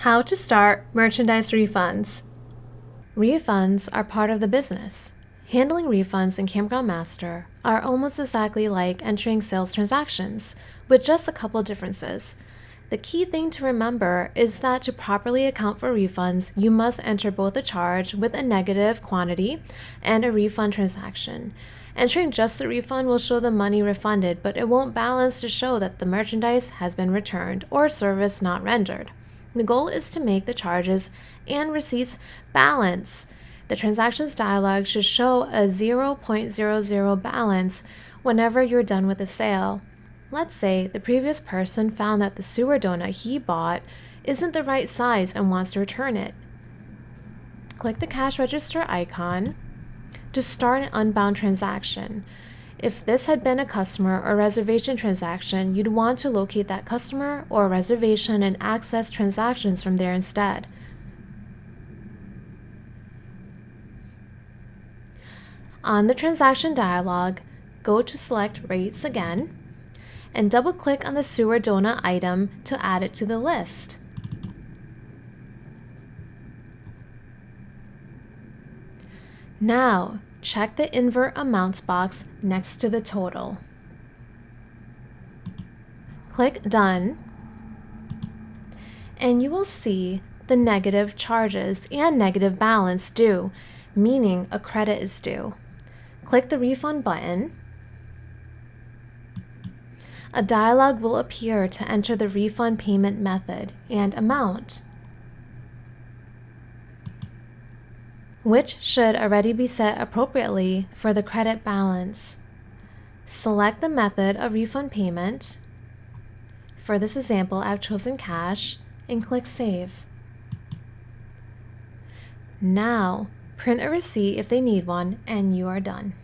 How to start merchandise refunds. Refunds are part of the business. Handling refunds in Campground Master are almost exactly like entering sales transactions, with just a couple differences. The key thing to remember is that to properly account for refunds, you must enter both a charge with a negative quantity and a refund transaction. Entering just the refund will show the money refunded, but it won't balance to show that the merchandise has been returned or service not rendered. The goal is to make the charges and receipts balance. The transactions dialog should show a 0.00 balance whenever you're done with a sale. Let's say the previous person found that the sewer donut he bought isn't the right size and wants to return it. Click the cash register icon to start an unbound transaction. If this had been a customer or reservation transaction, you'd want to locate that customer or reservation and access transactions from there instead. On the transaction dialog, go to select rates again and double-click on the sewer donut item to add it to the list. Now, check the invert amounts box next to the total. Click Done, and you will see the negative charges and negative balance due, meaning a credit is due. Click the Refund button. A dialog will appear to enter the refund payment method and amount, which should already be set appropriately for the credit balance. Select the method of refund payment. For this example, I've chosen cash and click Save. Now, print a receipt if they need one, and you are done.